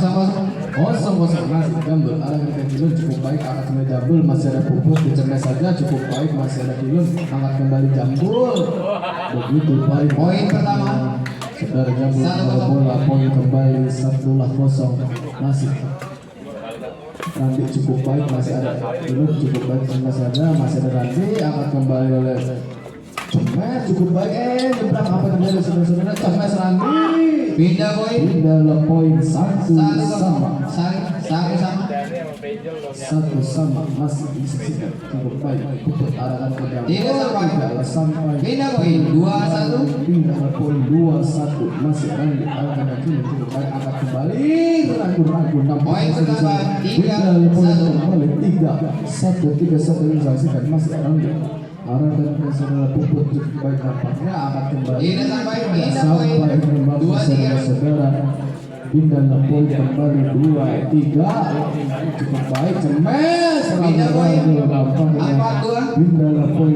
kosong masih jambul arah ke Kilun cukup baik angkat kembali jambul masih ada Puput dicerdas saja cukup baik masih ada Kilun angkat kembali jambul begitu baik Poin pertama. saudara jambul bola poin kembali 1-0 masih Randi cukup baik masih ada Kilun cukup baik cerdas saja masih ada Randi angkat kembali oleh Cemes cukup baik nyebrang apa terjadi saudara-saudara Cemes Randi Pindah poin. pindah poin satu sama masih disaksikan cukup baik Puput arahkan ke dalam Tidak sampai. Pindah poin 2-1. pindah poin 2-1 masih Randi arahkan ke kiri cukup baik angkat kembali ragu-ragu Poin pertama, 3-1. pindah poin kembali 3-1 disaksikan masih Randi arahkan ke saudara Puput cukup baik nampaknya angkat kembali Tidak sampai. Pindah sampai poin kembali 2-3. saudara pindah poin kembali 2-3 cukup baik Cemes Pindah poin. gampangnya 4-2. pindah poin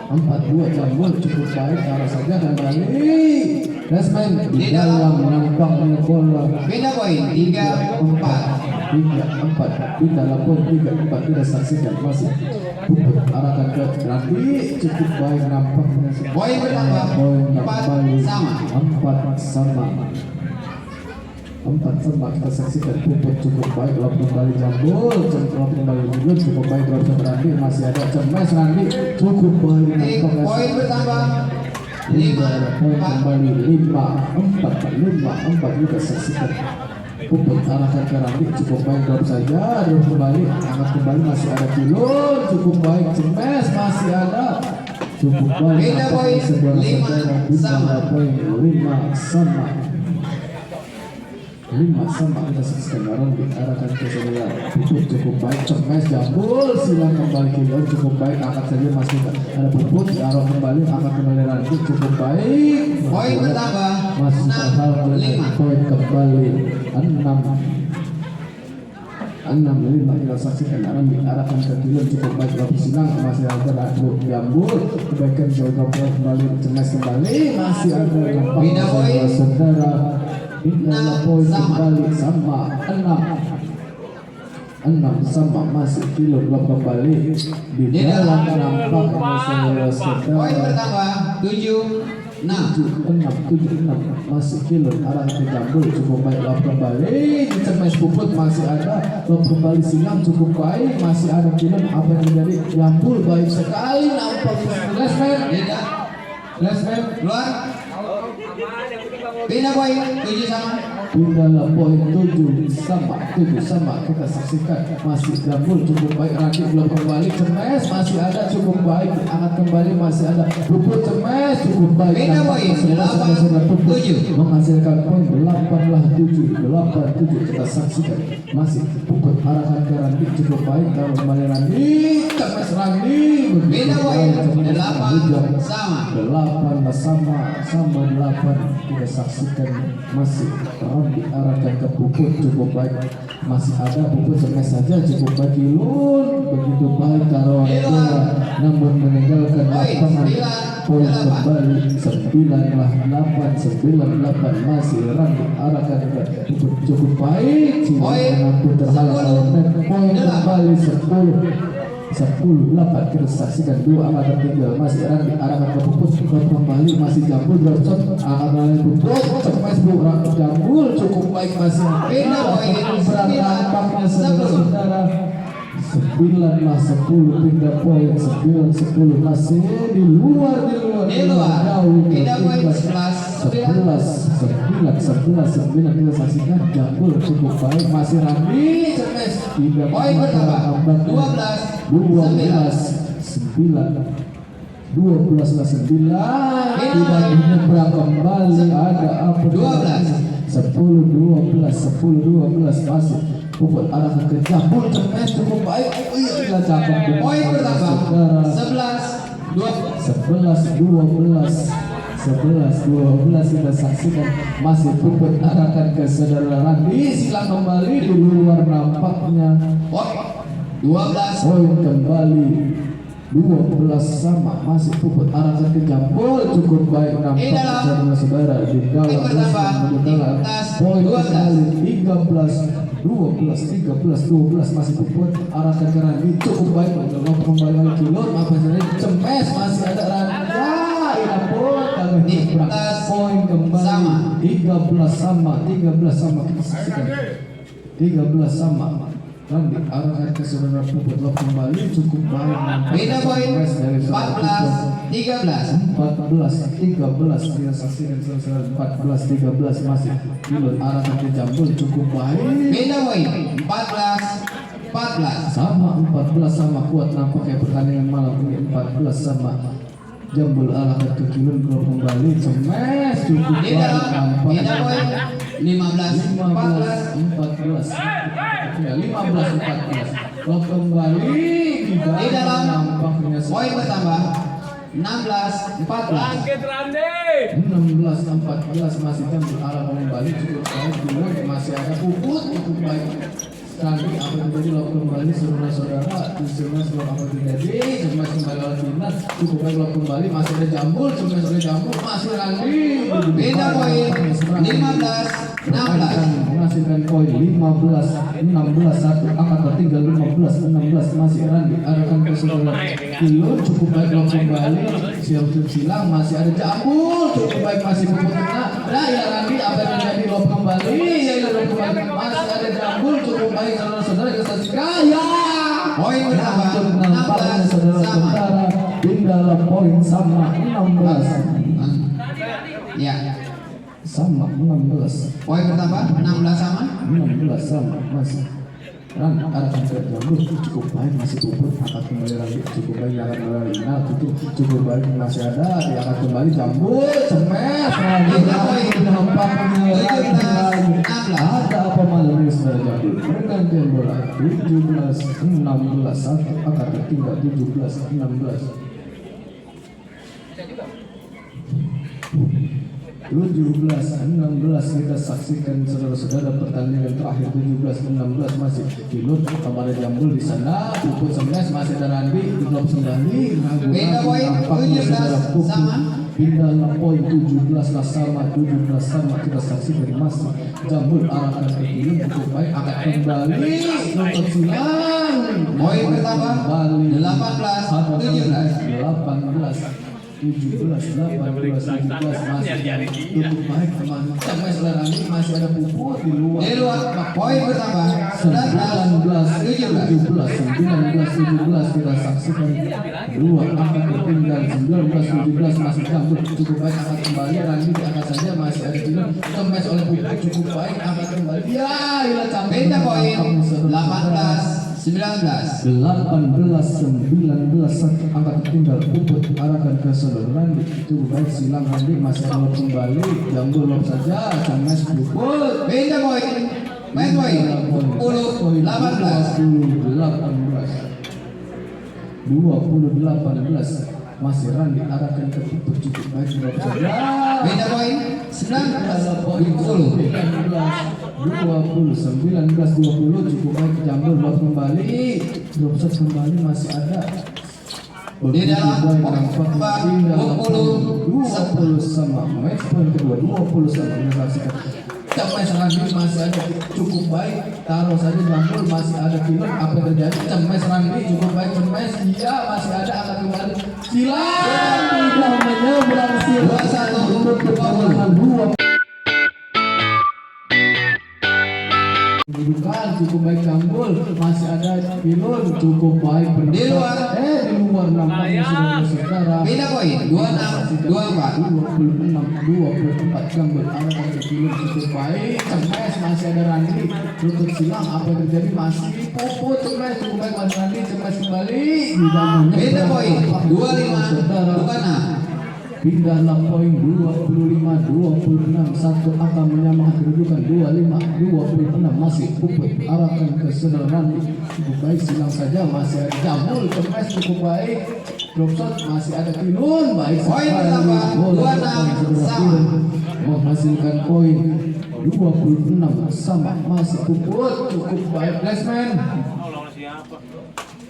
4-2 jambul cukup baik arah saja kembali Resmen di dalam nampaknya bola Pindah poin 3-4. 3-4 pindah poin 3-4 kita saksikan masih Puput arahkan ke Randi cukup baik nampaknya Poin bertambah. poin 4 kembali sama. 4 sama kita saksikan Puput cukup baik lop kembali jambul lop kembali dulu cukup baik lop Randi masih ada Cemes Randi cukup baik nampaknya Poin bertambah poin 5-4. kembali 5-4 kita saksikan Puput arahkan ke Randi cukup baik drop saja drop kembali angkat kembali masih ada Kilun cukup baik Cemes masih ada cukup baik Beda poin, saudara-saudara 5 sama. poin 5 sama kita saksikan Randi arahkan ke saudara Puput cukup baik Cemes jambul silang kembali Kilun cukup baik angkat saja masih ada Puput arah kembali angkat kembali Randi cukup baik Poin bertambah masih terhalang oleh 6-5. poin kembali 6-5 kita saksikan Randi arahkan ke Kilun cukup baik Robi Sinang masih ada Radu Jambul kebaikan jauh kembali Cemes kembali masih ada Pindah poin. saudara pindah poin sama. kembali sama 6 sama masih Kilun kembali di dalam nampaknya saudara Poin bertambah 7-6. 6-7-6 masih Kilun arah ke Jambul cukup baik lop kembali Cemes Puput masih ada lop kembali Sinang cukup baik masih ada Kilun apa yang terjadi Jambul baik sekali nampak Lesmen Tidak. Lesmen Keluar. Pindah poin 7 sama. pindah poin 7 sama kita saksikan masih Jambul cukup baik Randi belum kembali Cemes masih ada cukup baik angkat kembali masih ada Puput Cemes cukup baik Pindah poin, 8-7. menghasilkan poin 8-7 kita saksikan masih Puput arahkan ke Randi cukup baik kalau kembali Randi Cemes Randi Pindah poin 8 sama. 8 kita saksikan masih Randi arahkan ke Puput cukup baik masih ada Puput Cemes saja cukup baik Kilun begitu baik taruhan bola namun meninggalkan lapangan poin kembali 9-8 masih Randi arahkan ke Puput cukup baik Poin mampu terhalang oleh net poin 10. kembali 10-8 kita saksikan 2 angkatan 3 masih Randi arahkan ke Puput kembali masih Jambul drop shot angkatan Puput Cemes Jambul cukup baik masih Pindah poin, tampaknya 9-10. saudara 9-10 pindah poin 9-10 masih di luar jauh Pindah poin 11-9 kita saksikan Jambul cukup baik masih Randi Cemes pindah Poin bertambah 12-9 tidak menyeberang kembali ada apa 10-12 masih Puput arahkan ke Jambul Cemes cukup baik kita cakap Poin bertambah 11-12 kita saksikan masih Puput arahkan ke saudara Randi silang kembali di luar nampaknya Poin 12. poin kembali 12 sama, masih puput arahkan ke jambul, cukup baik nampak saudara-saudara di dalam poin kembali 13 masih puput arahkan ke Randi, cukup baik untuk kembali lagi Kilur, apa saja cemes masih ada Randi, ya pun poin kembali sama. 13 sama kita saksikan 13 sama dan diarahkan ke saudara puput lock kembali cukup baik Beda poin 14-13 kita saksikan saudara 14-13 masih Kilur arahkan ke jambul cukup baik Beda poin 14-14 sama 14 sama kuat nampaknya pertandingan malam ini 14 sama jambul arahkan ke Kilur kembali cemes cukup Beda baik nampaknya Beda poin 15-14 15-14 Lock kembali Di dalam nampaknya poin bertambah 16-14 16-14 masih jambul arah kembali cukup baik Kilur masih ada puput cukup baik sekali apa yang terjadi lock kembali saudara-saudara cemas lock apa terjadi cemas kembali oleh timnas cukup baik lock kembali masih ada jambul cemas oleh jambul masih lagi Beda poin 15-16 menghasilkan poin 15-16 satu angka tertinggal 15-16 masih Randi arahkan ke saudara Kilur cukup baik lock kembali silang masih ada jambul cukup baik masih puput kena nah ya Randi apa yang terjadi lock kembali ya lock kembali masih ada jambul cukup baik saudara-saudara kita saksikan ya Poin bertambah nampaknya 16 sama saudara-saudara di dalam poin sama 16 Ya sama 16 Poin bertambah 16 sama 16 sama masih Ran arahkan ke jambul cukup baik masih puput angkat kembali Randi cukup baik akan kembali nah cukup baik masih ada diangkat kembali jambul cemes Randi nampaknya ada apa malam ini saudara jambul pergantian bola 17-16 satu angkat tertinggal 17-16 17-16 kita saksikan saudara-saudara pertandingan terakhir 17-16 masih Kilur kepada jambul di sana puput 11 masih ada Randi di blok 9 Beda poin 17 sama pindah poin 17 sama kita saksikan masih jambul arahkan ke Kilur cukup baik akan kembali untuk silang Poin bertambah 17 masih tutup baik teman cemes Randi masih ada puput di luar poin bertambah 19-17 kita saksikan dua angka tertinggal 19-17 masih jambul cukup baik angkat kembali Randi diangkat saja masih ada Kilur cemes oleh puput cukup baik angkat kembali ya ilah capek Beda poin 18-19 satu angka tertinggal puput arahkan ke saudara Randi cukup baik silang Randi masih ada kembali jambul lob saja cemes puput Beda poin main poin 20-18 masih Randi arahkan ke puput cukup baik lob saja Beda poin 19-20 cukup baik jambul lob kembali lob kembali masih ada di dalam nampak 20 sama match point kedua 20 sama menyaksikan cemes Randi masih ada cukup baik taruh saja jambul masih ada Kilur apa yang terjadi cemes Randi cukup baik cemes iya masih ada akan kembali silang tidak menyeberang silang 21 untuk pertahanan 2 kedudukan cukup baik jambul masih ada Kilur cukup baik Di luar. di luar nampaknya saudara Beda poin 24 jambul arahkan ke Kilur cukup baik cemes masih ada Randi tutup silang apa yang terjadi masih puput cemes cukup baik masih Randi cemes kembali di dalam Beda poin 25 bukan 6 pindahlah poin 25-26 satu angka menyamakan kedudukan 25-26 masih puput arahkan ke saudara Randi cukup baik silang saja masih ada jambul cemes cukup baik drop shot masih ada Kilur baik Poin bertambah 26 sama menghasilkan poin 26 sama masih puput cukup baik placement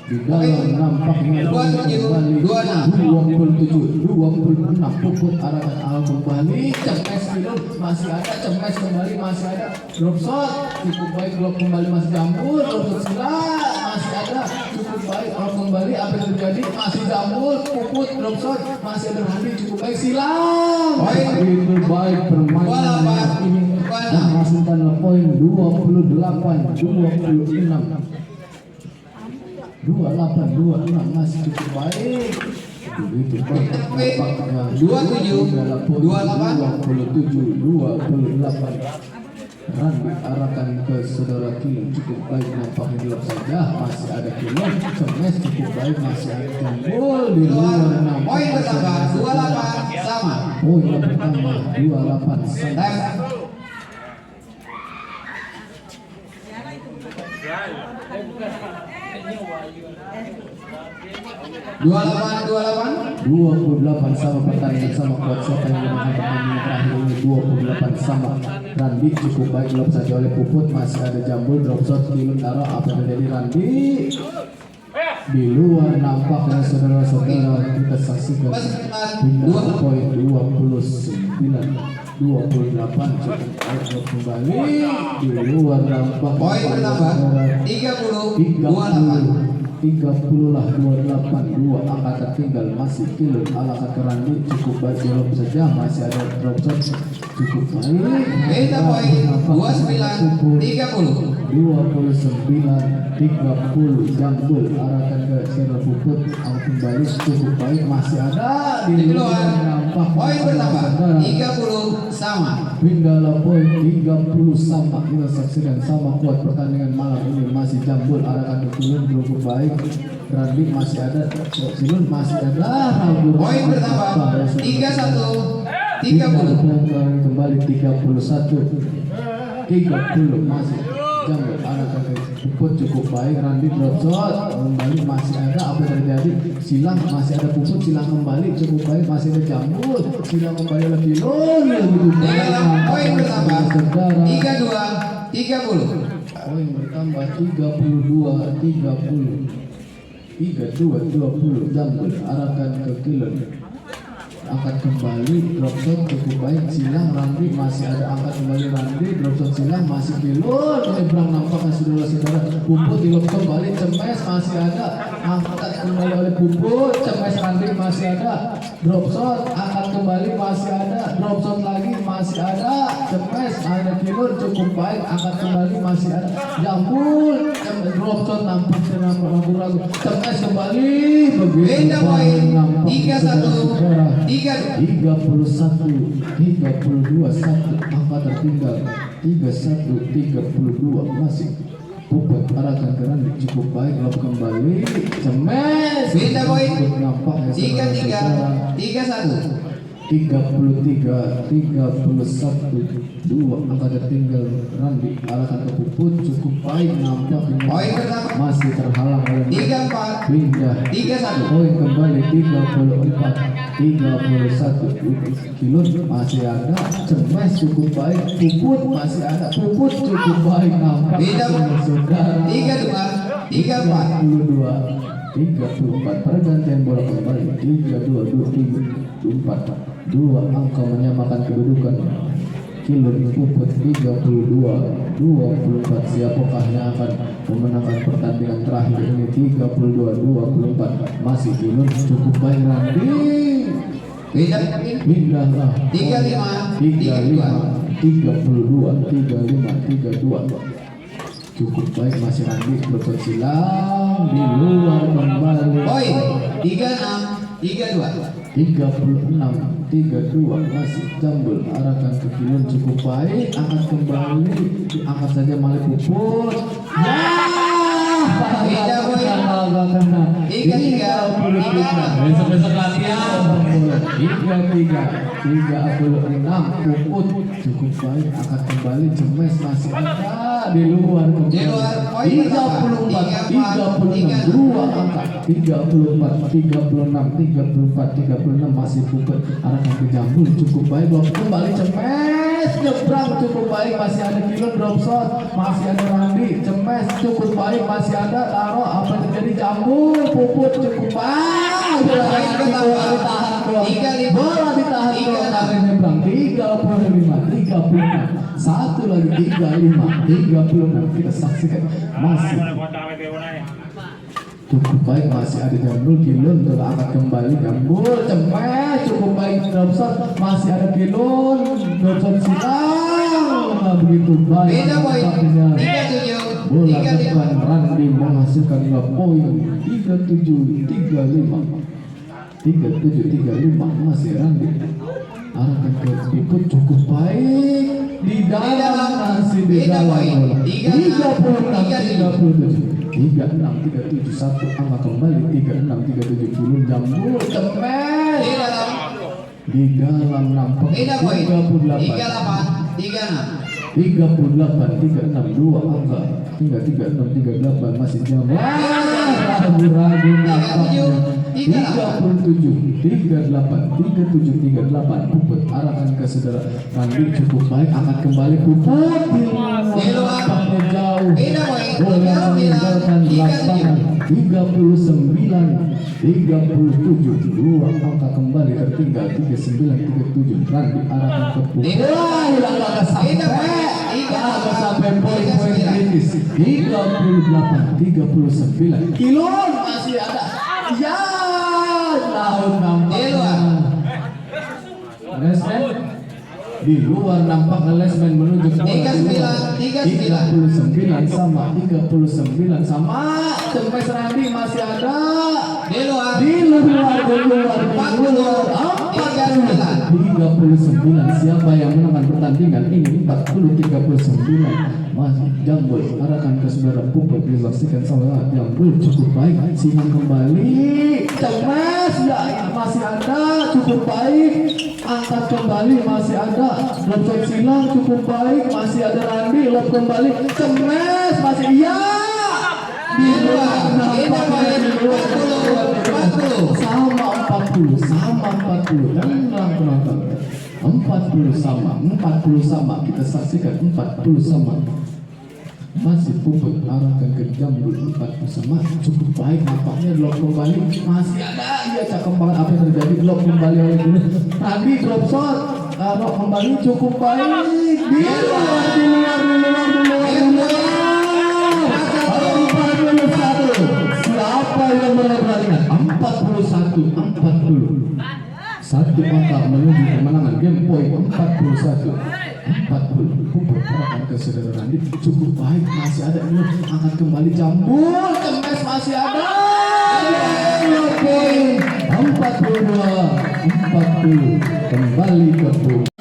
Di dalam nampaknya kembali 27 puput arahkan al kembali cemes Kilun masih ada cemes kembali masih ada drop shot cukup baik blok kembali masih jambul drop shot silang masih ada cukup baik blok kembali apa yang terjadi masih jambul puput drop shot masih ada Randi cukup baik silang itu baik permainan ini menghasilkan poin 28-26 masih cukup baik. Itu nampaknya 27-28 Randi arahkan ke saudara Kilun cukup baik nampaknya gelap saja masih ada Kilun cemes cukup baik masih ada jambul di luar poin bertambah 28 sama poin bertambah 28 sama 28 sama pertandingan sama kuat siapa yang menang pertandingan terakhir ini 28 sama Randi cukup baik drop saja oleh Puput masih ada jambul drop shot Kilun taruh apa yang terjadi Randi di luar nampaknya saudara-saudara kita saksikan hingga poin 28 cukup baik drop kembali di luar nampak poin bertambah 30 lah 28 2 angka tertinggal masih Kilun alakat ke Randi cukup baik drop saja masih ada drop shot cukup baik beda poin 29 30 jambul arahkan ke saudara Puput kembali cukup baik masih ada di luar nampak poin bertambah 30 sama hingga poin 30 sama kita saksikan sama kuat pertandingan malam ini masih jambul arahkan ke Kilun cukup baik Randi masih ada Kilun masih ada poin bertambah 31 30 kembali 31 masih jambul arahkan ke Puput cukup baik Randi drop shot kembali masih ada apa yang terjadi silang masih ada Puput silang kembali cukup baik masih ada jambul silang kembali lagi poin bertambah 32 30 poin bertambah 32 jambul arahkan ke Kilun angkat kembali drop shot cukup baik silang Randi masih ada angkat kembali Randi drop shot silang masih Kilun menyeberang nampaknya saudara-saudara Puput dilok kembali cemes masih ada angkat kembali oleh Puput cemes Randi masih ada drop shot angkat kembali masih ada drop shot lagi masih ada cemes ada Kilun cukup baik angkat kembali masih ada jambul drop shot nampaknya ragu-ragu cemes kembali beda poin 31 31 32 1 angka tertinggal 31 32 masih Puput arahkan ke Randi cukup baik lob kembali cemes beda poin nampaknya 33 31 33 2 angka tertinggal Randi arahkan ke Puput cukup baik nampaknya poin pertama masih terhalang oleh 34 pindah 31 poin kembali 34 31 Kilun masih ada cemes cukup baik Puput masih ada Puput cukup baik nampak beda saudara 32 34 pergantian bola kembali 32 dua angka menyamakan kedudukan Kilun Puput 32 24 siapakah yang akan memenangkan pertandingan terakhir ini 32 24 masih Kilun cukup baik Randi pindahlah 35 32 cukup baik masih Randi berbuat silang di luar kembali poin 36 32 36 32 masih jambul arahkan ke Kilun cukup baik angkat kembali angkat saja Malik Puput beda poin 33 besok latihan 36 Puput cukup baik angkat kembali cemes masih ada di luar kembali 34 dua angka 34 36 masih Puput arahkan ke jambul cukup baik waktu kembali cemes Cemes nyebrang cukup baik, masih ada Kilon drop shot, masih ada Randi. Cemes cukup baik, masih ada Taro. Apa yang terjadi? Jambul Puput cukup baik. Bola ditahan doang. Bola ditahan doang. Karen nyebrang 35. Satu lagi 36. Kita saksikan masih cukup baik, masih ada Jambul. Kilon telah angkat kembali. Jambul Cemes cukup baik drop shot, masih ada Kilon drop shot silang. Nah, begitu baik Beda poin. tampaknya. 37. Bola 35. depan Randi menghasilkan 2 poin. 37-35 masih Randi arahkan ke Puput cukup baik di dalam, masih di Beda dalam poin. bola. 36. 36-37 satu angka kembali 36-37 Kilon. Jambul Cemes di dalam nampak Beda poin. 38 38. 36. 38 2 angka hingga 36 38 masih Jambul ragu-ragu nampaknya 37 38 Puput arahkan ke saudara Randi cukup baik, angkat kembali Puput nampaknya jauh. Beda poin. Bola meninggalkan lapangan 39-37 dua angka kembali tertinggal 39-37 Randi arahkan ke Puput. Wah, nggak sampai poin-poin kritis 38-39 Kilon masih ada ya laut nampaknya Lesmen di luar nampaknya Lesmen menuju ke bola di luar. 39 sama Cemes Randi masih ada Di luar. di luar 39 siapa yang menangkan pertandingan ini 40-39 masih Jambul arahkan ke saudara Puput dipastikan sama Jambul cukup baik silang kembali Cemes ya masih ada cukup baik angkat kembali masih ada drop silang cukup baik masih ada Randi lob kembali Cemes masih iya di luar nampaknya di luar sama 40 tenang penonton 40 sama kita saksikan 40 sama masih Puput arahkan ke Jambul 40 sama cukup baik nampaknya lob kembali masih ada ya cakep banget apa yang terjadi lob kembali oleh ini tadi drop shot taruh kembali cukup baik di luar 41 siapa yang berani 41-40 satu angka menuju kemenangan game point 41-40 Puput arahkan ke saudara Randi cukup baik masih ada ini angkat kembali Jambul Cemes masih ada poin 42-40 kembali ke Puput.